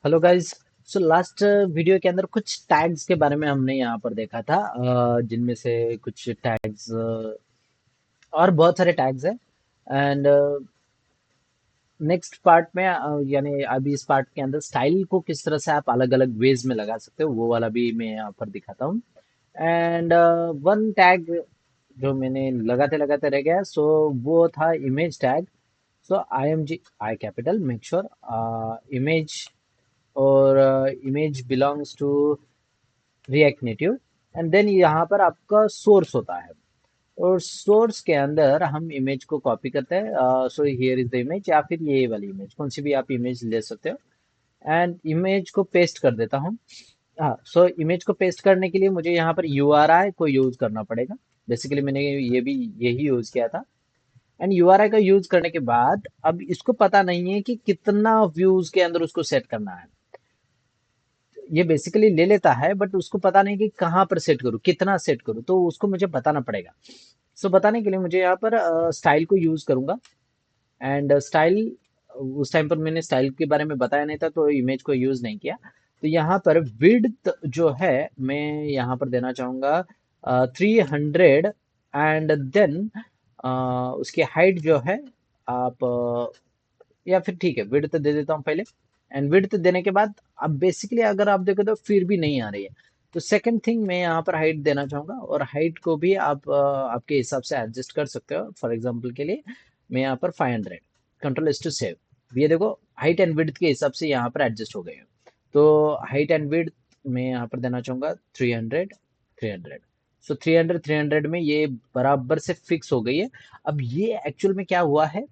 Hello guys. So last video के अंदर कुछ टैग्स के बारे में हमने यहाँ पर देखा था, जिनमें से कुछ टैग्स और बहुत सारे टैग्स हैं। एंड नेक्स्ट पार्ट में यानी अभी इस पार्ट के अंदर स्टाइल को किस तरह से आप अलग अलग वेज में लगा सकते हो वो वाला भी मैं यहाँ पर दिखाता हूँ। एंड वन टैग जो मैंने लगाते लगाते रह गया, सो वो था image tag. So I M G आई कैपिटल मेक श्योर इमेज, और image belongs to React Native. And then यहाँ पर आपका सोर्स होता है, और सोर्स के अंदर हम इमेज को कॉपी करते हैं। So here is the image, या फिर ये वाली इमेज, कौन सी भी आप इमेज ले सकते हो। एंड इमेज को पेस्ट कर देता हूँ। हाँ, सो इमेज को पेस्ट करने के लिए मुझे यहाँ पर यूआरआई को यूज करना पड़ेगा। बेसिकली मैंने ये भी यही यूज किया था। एंड यूआरआई का यूज करने के बाद अब इसको पता नहीं है कि कितना व्यूज के अंदर उसको सेट करना है। ये बेसिकली ले लेता है, बट उसको पता नहीं कि कहाँ पर सेट करूँ, कितना सेट करूँ, तो उसको मुझे बताना पड़ेगा। सो बताने के लिए मुझे यहाँ पर स्टाइल को यूज करूंगा। एंड स्टाइल, उस टाइम पर मैंने स्टाइल के बारे में बताया नहीं था तो इमेज को यूज नहीं किया। तो यहाँ पर विड्थ जो है मैं यहाँ पर देना चाहूंगा 300। एंड देन उसकी हाइट जो है आप या फिर ठीक है विड्थ दे देता हूँ पहले। एंड विड्थ देने के बाद अब बेसिकली अगर आप देखो तो फिर भी नहीं आ रही है, तो सेकंड थिंग मैं यहाँ पर हाइट देना चाहूंगा, और हाइट को भी आप आपके हिसाब से एडजस्ट कर सकते हो। फॉर एग्जांपल के लिए मैं यहाँ पर 500, कंट्रोल एस टू सेव। ये देखो हाइट एंड विड्थ के हिसाब से यहाँ पर एडजस्ट हो गए हैं। तो हाइट एंड विड्थ मैं यहाँ पर देना चाहूंगा 300, 300। सो 300 300 में ये बराबर से फिक्स हो गई है। अब ये एक्चुअल में क्या हुआ है,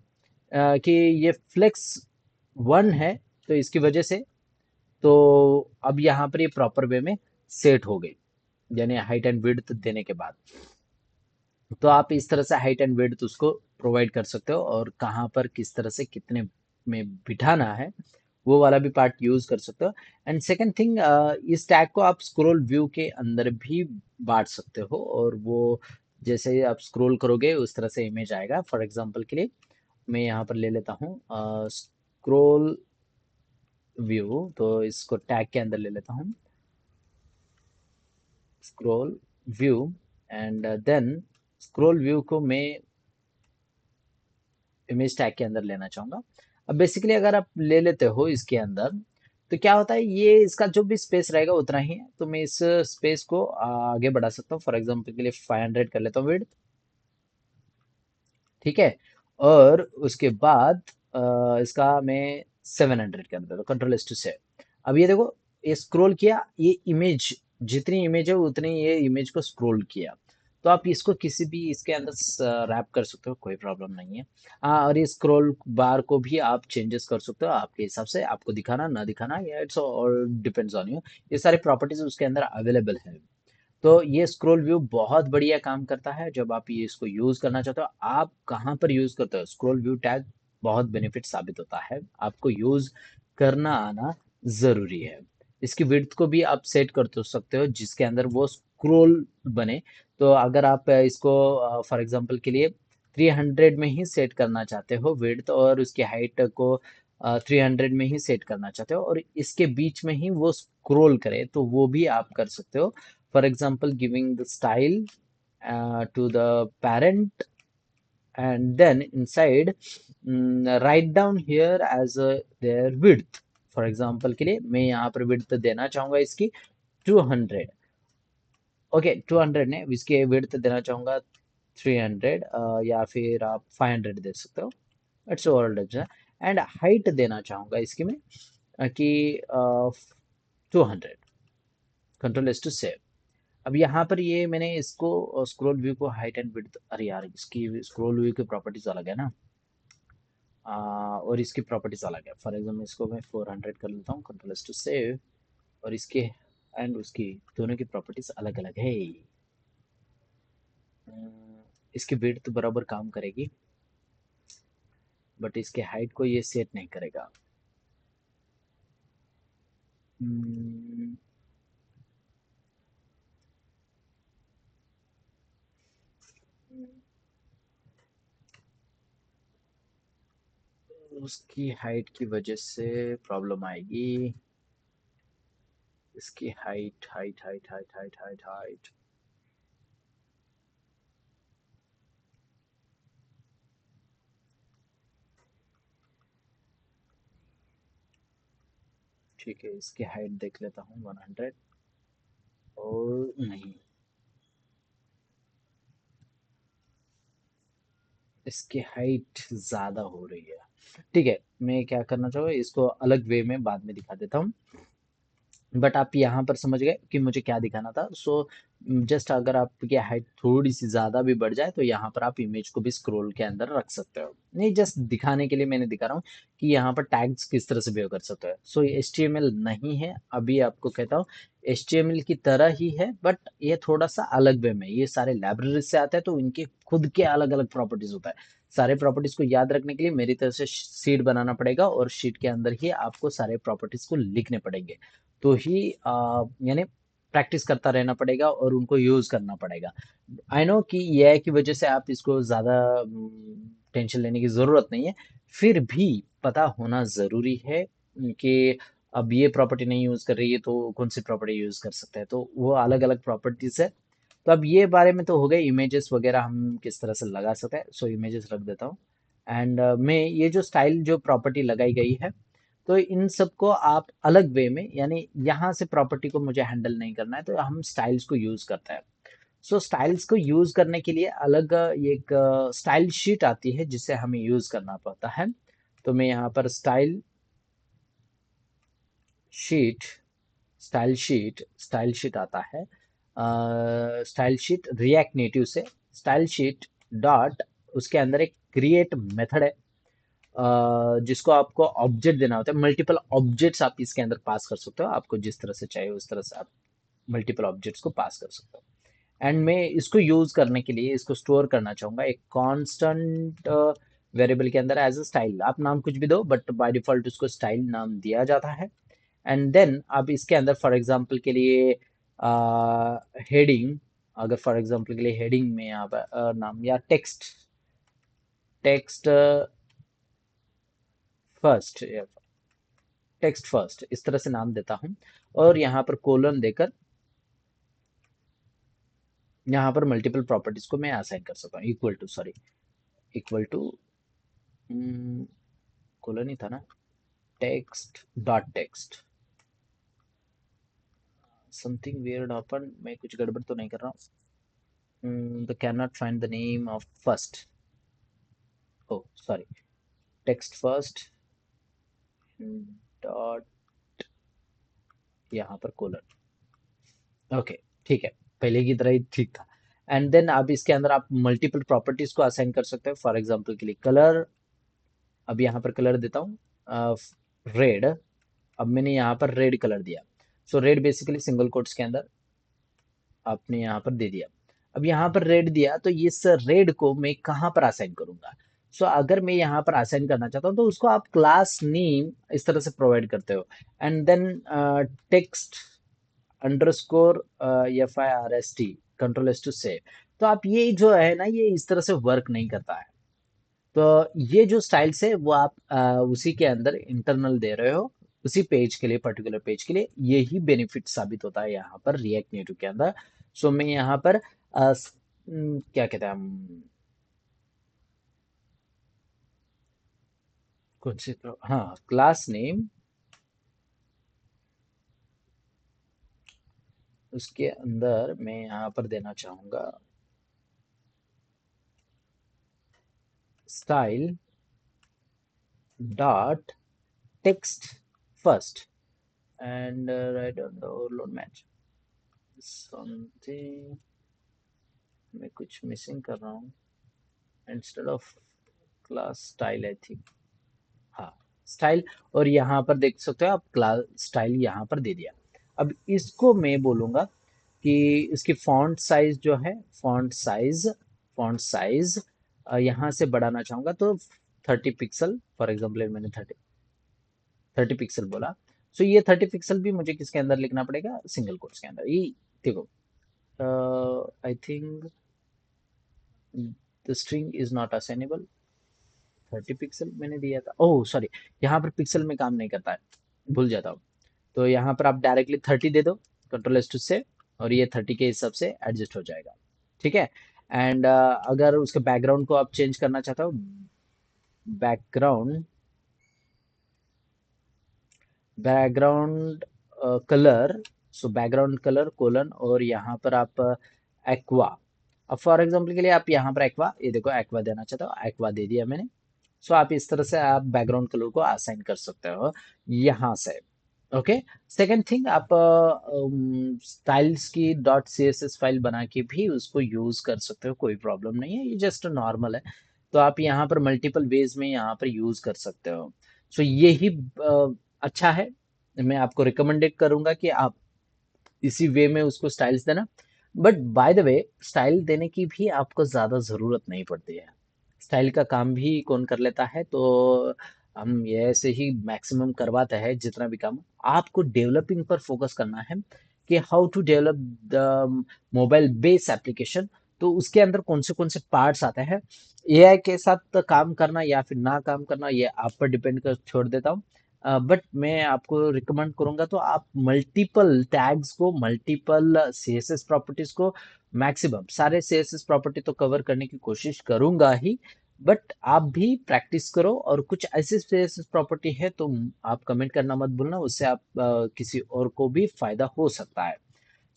कि ये फ्लेक्स वन है, तो इसकी वजह से तो अब यहाँ पर ये प्रॉपर वे में सेट हो गई, यानी हाइट एंड विड्थ देने के बाद। तो आप इस तरह से हाइट एंड विड्थ उसको प्रोवाइड कर सकते हो, और कहाँ पर किस तरह से कितने में बिठाना है वो वाला भी पार्ट यूज कर सकते हो। एंड सेकंड थिंग, इस टैग को आप स्क्रॉल व्यू के अंदर भी बांट सकते हो, और वो जैसे ही आप स्क्रॉल करोगे उस तरह से इमेज आएगा। फॉर एग्जांपल के लिए मैं यहाँ पर ले लेता हूँ स्क्रॉल व्यू, तो इसको टैग के अंदर ले लेता हूँ, scroll view. And then scroll view को मैं इमेज टैग के अंदर लेना चाहूंगा। अब बेसिकली अगर आप ले लेते हो इसके अंदर, तो क्या होता है, ये इसका जो भी स्पेस रहेगा उतना ही है, तो मैं इस स्पेस को आगे बढ़ा सकता हूँ। फॉर एग्जांपल के लिए 500 कर लेता हूँ विड्थ, ठीक है। और उसके बाद इसका मैं 700 कर देता हूँ, कंट्रोल एस टू सेव। अब ये देखो, ये स्क्रॉल किया, ये इमेज जितनी इमेज है उतनी ये इमेज को स्क्रॉल किया। तो आप इसको किसी भी इसके अंदर रैप कर सकते हो, कोई प्रॉब्लम नहीं है। हाँ, और ये स्क्रॉल बार को भी आप चेंजेस कर सकते हो आपके हिसाब से, आपको दिखाना ना दिखाना, या it's all depends on you. ये सारी प्रॉपर्टीज उसके अंदर अवेलेबल है। तो ये स्क्रॉल व्यू बहुत बढ़िया काम करता है जब आप ये इसको यूज करना चाहते हो। आप कहाँ पर यूज करते हो स्क्रॉल व्यू टैग, बहुत बेनिफिट साबित होता है, आपको यूज करना आना जरूरी है। इसकी विड्थ को भी आप सेट कर तो सकते हो जिसके अंदर वो स्क्रॉल बने। तो अगर आप इसको फॉर एग्जांपल के लिए 300 में ही सेट करना चाहते हो विड्थ, और उसकी हाइट को 300 में ही सेट करना चाहते हो, और इसके बीच में ही वो स्क्रॉल करे, तो वो भी आप कर सकते हो। For example, giving the style to the parent, and then inside write down here as their width. For example के लिए मैं यहाँ पर width देना चाहूंगा इसकी 200। ओके, 200 ने इसके width देना चाहूंगा 300, या फिर आप 500 दे सकते हो। It's overall difference. And height देना चाहूंगा इसकी मैं कि 200, कंट्रोल एस टू सेव। अब यहाँ पर ये मैंने इसको स्क्रॉल व्यू को हाइट एंड विड्थ, अरे यार इसकी स्क्रॉल व्यू की प्रॉपर्टीज अलग है ना, और इसकी प्रॉपर्टीज अलग है। फॉर एग्जाम्पल इसको मैं 400 कर लेता हूँ, कंट्रोल एस टू सेव। और इसके एंड उसकी दोनों की प्रॉपर्टीज अलग अलग है। इसकी विड्थ बराबर काम करेगी, बट इसके हाइट को ये सेट नहीं करेगा। हम्म, उसकी हाइट की वजह से प्रॉब्लम आएगी। इसकी height height height height height height height ठीक है, इसकी हाइट देख लेता हूँ 100। और नहीं, इसकी हाइट ज्यादा हो रही है। ठीक है, मैं क्या करना चाहूँ, इसको अलग वे में बाद में दिखा देता हूँ। बट आप यहाँ पर समझ गए कि मुझे क्या दिखाना था। सो जस्ट अगर आपकी हाइट थोड़ी सी ज़्यादा भी बढ़ जाए तो यहाँ पर आप इमेज को भी स्क्रॉल के अंदर रख सकते हो। नहीं, जस्ट दिखाने के लिए मैंने दिखा रहा हूँ कि यहाँ पर टैग्स किस तरह से बिहेव कर सकते हो। सो ये HTML नहीं है, अभी आपको कहता हूँ। HTML की तरह ही है, बट ये थोड़ा सा अलग वे में। ये सारे लाइब्रेरीज से आते हैं तो इनके खुद के अलग अलग प्रॉपर्टीज होता है। सारे प्रॉपर्टीज को याद रखने के लिए मेरी तरफ से शीट बनाना पड़ेगा, और शीट के अंदर ही आपको सारे प्रॉपर्टीज को लिखने पड़ेंगे। तो ही यानी प्रैक्टिस करता रहना पड़ेगा और उनको यूज करना पड़ेगा। आई नो कि एआई की वजह से आप इसको ज्यादा टेंशन लेने की जरूरत नहीं है। फिर भी पता होना जरूरी है कि अब ये प्रॉपर्टी नहीं यूज कर रही है तो कौन सी प्रॉपर्टी यूज कर सकते हैं, तो वो अलग अलग प्रॉपर्टीज है। तो अब ये बारे में तो हो गए, इमेजेस वगैरह हम किस तरह से लगा सकते हैं। सो इमेजेस रख देता हूँ। एंड मैं ये जो स्टाइल जो प्रॉपर्टी लगाई गई है, तो इन सबको आप अलग वे में, यानी यहाँ से प्रॉपर्टी को मुझे हैंडल नहीं करना है तो हम स्टाइल्स को यूज करते हैं। सो स्टाइल्स को यूज करने के लिए अलग ये एक स्टाइल शीट आती है जिसे हमें यूज करना पड़ता है। तो मैं यहाँ पर शीट स्टाइल शीट आता है। स्टाइल शीट रिएक्ट नेटिव से स्टाइल शीट डॉट, उसके अंदर एक क्रिएट मेथड है, जिसको आपको ऑब्जेक्ट देना होता है। मल्टीपल ऑब्जेक्ट्स आप इसके अंदर पास कर सकते हो, आपको जिस तरह से चाहिए उस तरह से आप मल्टीपल ऑब्जेक्ट्स को पास कर सकते हो। एंड मैं इसको यूज करने के लिए इसको स्टोर करना चाहूंगा एक कांस्टेंट वेरिएबल के अंदर एज अ स्टाइल। आप नाम कुछ भी दो, बट बाय डिफॉल्ट उसको स्टाइल नाम दिया जाता है। एंड देन आप इसके अंदर फॉर एग्जांपल के लिए हेडिंग, अगर फॉर एग्जांपल के लिए हेडिंग में यहाँ पर नाम या text text first text first इस तरह से नाम देता हूँ। और यहाँ पर कोलन देकर यहाँ पर मल्टीपल प्रॉपर्टीज को मैं असाइन कर सकता हूँ। Equal to, sorry, equal to colon ही था ना, text dot text. Something weird happen, मैं कुछ गड़बड़ तो नहीं कर रहा हूँ। The cannot find the name of first, oh sorry, text first dot, यहाँ पर कोलन। ओके, ठीक है, पहले की तरह ही ठीक था। एंड देन अब इसके अंदर आप मल्टीपल प्रॉपर्टीज को असाइन कर सकते हो। फॉर एग्जांपल के लिए कलर, अब यहाँ पर कलर देता हूँ रेड। अब मैंने यहाँ पर रेड कलर दिया। सो रेड बेसिकली सिंगल कोट्स के अंदर आपने यहाँ पर दे दिया। अब यहाँ पर रेड दिया तो इस रेड को मैं कहाँ पर असाइन करूंगा। सो अगर मैं यहाँ पर असाइन करना चाहता हूँ तो उसको आप क्लास नेम इस तरह से प्रोवाइड करते हो। And then text underscore FIRST control S to save. तो आप ये जो है ना, ये इस तरह से वर्क नहीं करता है। तो ये जो स्टाइल्स है वो आप उसी के अंदर इंटरनल दे रहे हो, उसी पेज के लिए, पर्टिकुलर पेज के लिए। यही बेनिफिट साबित होता है यहाँ पर रिएक्ट नेटिव के अंदर। सो मैं यहाँ पर क्या कहते हैं हम, कुछ हाँ, क्लास नेम, उसके अंदर मैं यहाँ पर देना चाहूंगा style dot text first. And right on the overload match something, मैं कुछ मिसिंग कर रहा हूँ। Instead of class style I think, हाँ, स्टाइल। और यहाँ पर देख सकते हो आप, क्लास स्टाइल यहाँ पर दे दिया। अब इसको मैं बोलूंगा कि इसकी फॉन्ट साइज जो है, फॉन्ट साइज यहाँ से बढ़ाना चाहूंगा तो 30 पिक्सल। फॉर एग्जाम्पल मैंने 30 पिक्सल बोला। सो ये 30 पिक्सल भी मुझे किसके अंदर लिखना पड़ेगा, सिंगल कोट्स के अंदर। ये देखो, I think the string is not assignable. 30 pixel मैंने दिया था, ओह सॉरी, यहाँ पर पिक्सल में काम नहीं करता है, भूल जाता हूँ। तो यहाँ पर आप डायरेक्टली 30 दे दो, Ctrl+C और ये 30 के हिसाब से एडजस्ट हो जाएगा। ठीक है। एंड अगर उसके बैकग्राउंड को आप चेंज करना चाहते हो, background background colour, so background colour colon और यहाँ पर आप एक्वा, अब फॉर एग्जांपल के लिए आप यहाँ पर एक्वा, ये देखो एक्वा देना चाहते हो, एक्वा दे दिया मैंने। सो आप इस तरह से आप बैकग्राउंड कलर को असाइन कर सकते हो यहाँ से। ओके। सेकंड थिंग, आप स्टाइल्स की dot C S S file बना के भी उसको यूज कर सकते हो, कोई प्रॉब्लम नहीं है, ये जस्ट नॉर्मल है। तो आप यहाँ पर मल्टीपल वेज में यहाँ पर यूज कर सकते हो। सो यही अच्छा है, मैं आपको रिकमेंडेड करूंगा कि आप इसी वे में उसको स्टाइल्स देना। But by the way, style देने की भी आपको ज्यादा जरूरत नहीं पड़ती है, स्टाइल का काम भी कौन कर लेता है, तो हम ये ऐसे ही मैक्सिमम करवाते हैं जितना भी काम। आपको डेवलपिंग पर फोकस करना है कि how to develop the mobile base application, तो उसके अंदर कौन से पार्ट्स आते हैं, एआई के साथ काम करना या फिर ना काम करना, ये आप पर डिपेंड कर छोड़ देता हूँ। बट मैं आपको रिकमेंड करूंगा तो आप मल्टीपल टैग्स को, मल्टीपल सीएसएस प्रॉपर्टीज को, मैक्सिमम सारे सीएसएस प्रॉपर्टी तो कवर करने की कोशिश करूंगा ही, बट आप भी प्रैक्टिस करो। और कुछ ऐसी सीएसएस प्रॉपर्टी है तो आप कमेंट करना मत भूलना, उससे आप किसी और को भी फायदा हो सकता है।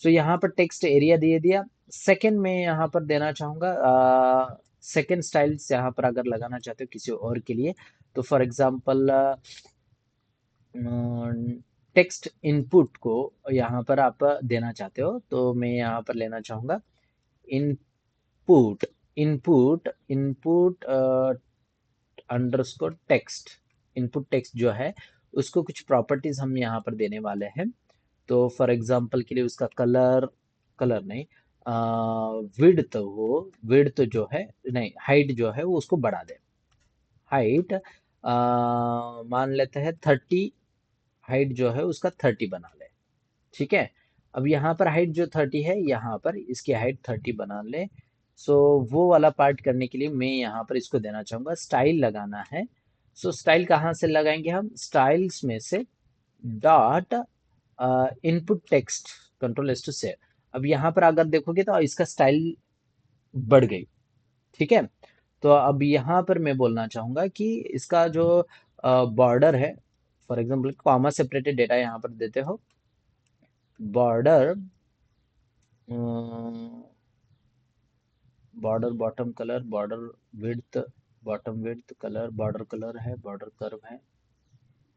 सो यहाँ पर टेक्स्ट एरिया दे दिया। सेकंड में यहाँ पर देना चाहूंगा सेकंड स्टाइल्स, यहाँ पर अगर लगाना चाहते हो किसी और के लिए, तो फॉर एग्जांपल टेक्स्ट इनपुट को यहाँ पर आप देना चाहते हो, तो मैं यहाँ पर लेना चाहूंगा input, input underscore text, input text जो है उसको कुछ प्रॉपर्टीज हम यहाँ पर देने वाले हैं। तो फॉर एग्जांपल के लिए उसका कलर, कलर नहीं, विड्थ, वो विड्थ जो है, नहीं हाइट जो है वो उसको बढ़ा दे, हाइट मान लेते हैं 30, हाइट जो है उसका 30 बना ले। ठीक है। अब यहाँ पर हाइट जो 30 है, यहाँ पर इसकी हाइट 30 बना ले। सो वो वाला पार्ट करने के लिए मैं यहाँ पर इसको देना चाहूंगा, स्टाइल लगाना है। सो स्टाइल कहाँ से लगाएंगे हम, स्टाइल्स में से डॉट इनपुट टेक्स्ट, Ctrl+C। अब यहाँ पर अगर देखोगे तो इसका स्टाइल बढ़ गई। ठीक है। तो अब यहाँ पर मैं बोलना चाहूंगा कि इसका जो बॉर्डर है, for example comma separated data यहाँ पर देते हो, border, border bottom colour, border width, bottom width colour, border colour है, बॉर्डर कर्व है,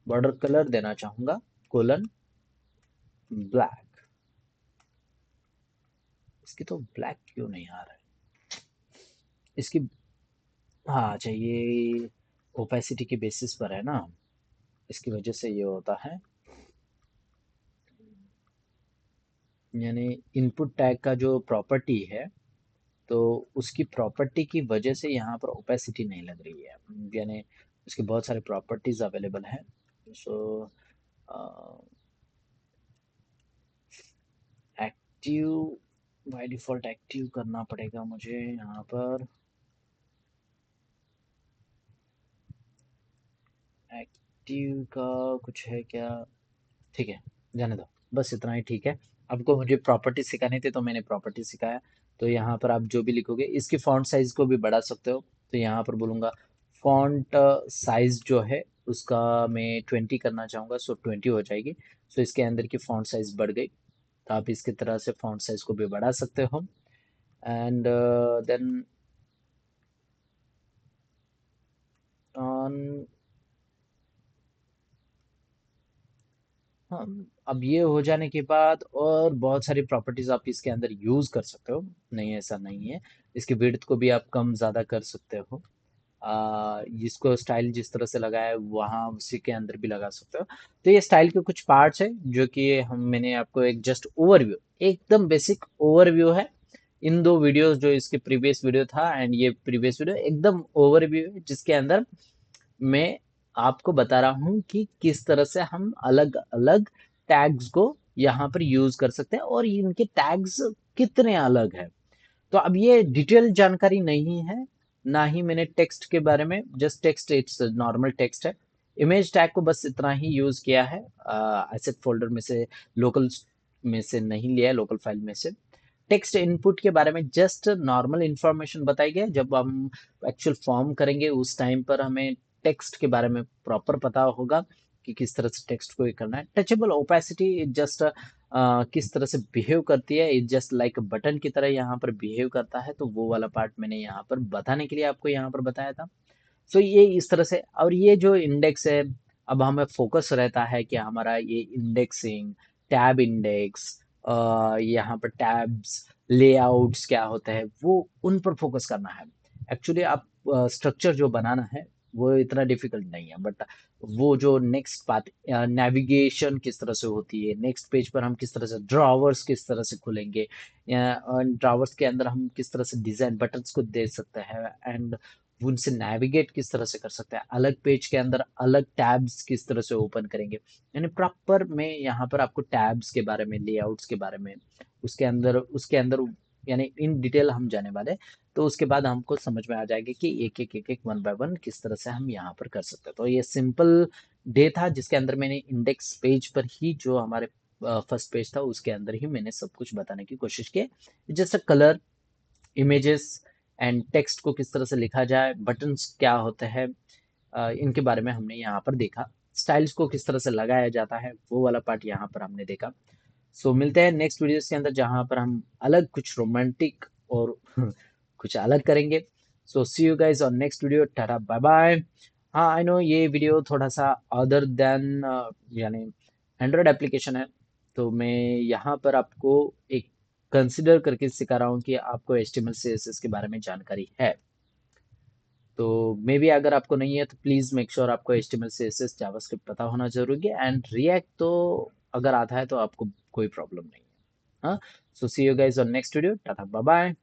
बॉर्डर कलर देना चाहूंगा कोलन ब्लैक। इसकी तो ब्लैक क्यों नहीं आ रहा है इसकी, हाँ अच्छा, ये ओपेसिटी के बेसिस पर है ना, इसकी वजह से ये होता है। यानी इनपुट टैग का जो प्रॉपर्टी है, तो उसकी प्रॉपर्टी की वजह से यहाँ पर ओपेसिटी नहीं लग रही है, यानी उसके बहुत सारे प्रॉपर्टीज अवेलेबल हैं। So active, by default active करना पड़ेगा मुझे यहाँ पर, एक्टिव का कुछ है क्या, ठीक है, जाने दो, बस इतना ही ठीक है। आपको मुझे प्रॉपर्टी सिखानी थी तो मैंने प्रॉपर्टी सिखाया। तो यहाँ पर आप जो भी लिखोगे, इसकी फॉन्ट साइज को भी बढ़ा सकते हो, तो यहाँ पर बोलूँगा फॉन्ट साइज जो है उसका मैं 20 करना चाहूँगा, सो 20 हो जाएगी। सो इसके अंदर की फॉन्ट साइज बढ़ गई, तो आप इसकी तरह से फॉन्ट साइज को भी बढ़ा सकते हो। एंड देन ऑन, हाँ, अब ये हो जाने के बाद और बहुत सारी प्रॉपर्टीज आप इसके अंदर यूज कर सकते हो, नहीं ऐसा नहीं है, इसकी विड्थ को भी आप कम ज्यादा कर सकते हो। इसको स्टाइल जिस तरह से लगाया है वहाँ उसी के अंदर भी लगा सकते हो। तो ये स्टाइल के कुछ पार्ट्स है जो कि हम, मैंने आपको एक जस्ट ओवरव्यू, एकदम बेसिक ओवरव्यू है। इन दो वीडियोस, जो इसके प्रीवियस वीडियो था एंड ये प्रीवियस वीडियो, एकदम ओवरव्यू है जिसके अंदर मैं आपको बता रहा हूँ कि किस तरह से हम अलग अलग टैग्स को यहाँ पर यूज कर सकते हैं और इनके टैग्स कितने अलग हैं। तो अब ये डिटेल जानकारी नहीं है, ना ही मैंने टेक्स्ट के बारे में, just text it's normal text है, इमेज टैग को बस इतना ही यूज किया है, एसेट फोल्डर में से, लोकल में से नहीं लिया है, लोकल फाइल में से। टेक्स्ट इनपुट के बारे में जस्ट नॉर्मल इंफॉर्मेशन बताई गई है। जब हम एक्चुअल फॉर्म करेंगे उस टाइम पर हमें टेक्स्ट के बारे में प्रॉपर पता होगा कि किस तरह से टेक्स्ट को ये करना है। टचेबल ओपेसिटी जस्ट किस तरह से बिहेव करती है, इट जस्ट लाइक बटन की तरह यहाँ पर बिहेव करता है, तो वो वाला पार्ट मैंने यहाँ पर बताने के लिए आपको यहाँ पर बताया था। सो ये इस तरह से, और ये जो इंडेक्स है, अब हमें फोकस रहता है कि हमारा ये इंडेक्सिंग, टैब इंडेक्स, यहाँ पर टैब्स, लेआउट्स क्या होते हैं, वो उन पर फोकस करना है। एक्चुअली आप स्ट्रक्चर जो बनाना है वो इतना डिफिकल्ट नहीं है, बट वो जो नेक्स्ट पाथ, नेविगेशन किस तरह से होती है, नेक्स्ट पेज पर हम किस तरह से ड्रॉवर्स किस तरह से खुलेंगे, ड्रॉवर्स के अंदर हम किस तरह से डिजाइन बटन्स को दे सकते हैं, एंड उनसे नेविगेट किस तरह से कर सकते हैं, अलग पेज के अंदर अलग टैब्स किस तरह से ओपन करेंगे। यानी प्रॉपर में यहाँ पर आपको टैब्स के बारे में, लेआउट्स के बारे में, उसके अंदर यानी इन डिटेल हम जाने वाले हैं। तो उसके बाद हमको समझ में आ जाएगा कि एक एक वन बाय वन किस तरह से हम यहाँ पर कर सकते हैं। तो ये सिंपल डे था जिसके अंदर मैंने इंडेक्स पेज पर ही, जो हमारे फर्स्ट पेज था उसके अंदर ही मैंने सब कुछ बताने की कोशिश की। जैसे कलर, इमेजेस एंड टेक्स्ट को किस तरह से लिखा जाए, बटन्स क्या होते हैं, इनके बारे में हमने यहाँ पर देखा। स्टाइल्स को किस तरह से लगाया जाता है वो वाला पार्ट यहाँ पर हमने देखा। सो मिलते हैं नेक्स्ट वीडियोस के अंदर जहाँ पर हम अलग कुछ रोमांटिक और कुछ अलग करेंगे। So see you guys on next video, tata bye bye. हाँ आई नो ये वीडियो थोड़ा सा अदर देन, यानी एंड्रॉयड एप्लीकेशन है, तो मैं यहाँ पर आपको एक कंसिडर करके सिखा रहा हूँ कि आपको HTML CSS के बारे में जानकारी है। तो मे बी अगर आपको नहीं है तो प्लीज मेक श्योर आपको HTML CSS जावास्क्रिप्ट पता होना जरूरी है, एंड रिएक्ट तो अगर आता है तो आपको कोई प्रॉब्लम नहीं है। हाँ, so see you guys on next video, tata bye bye.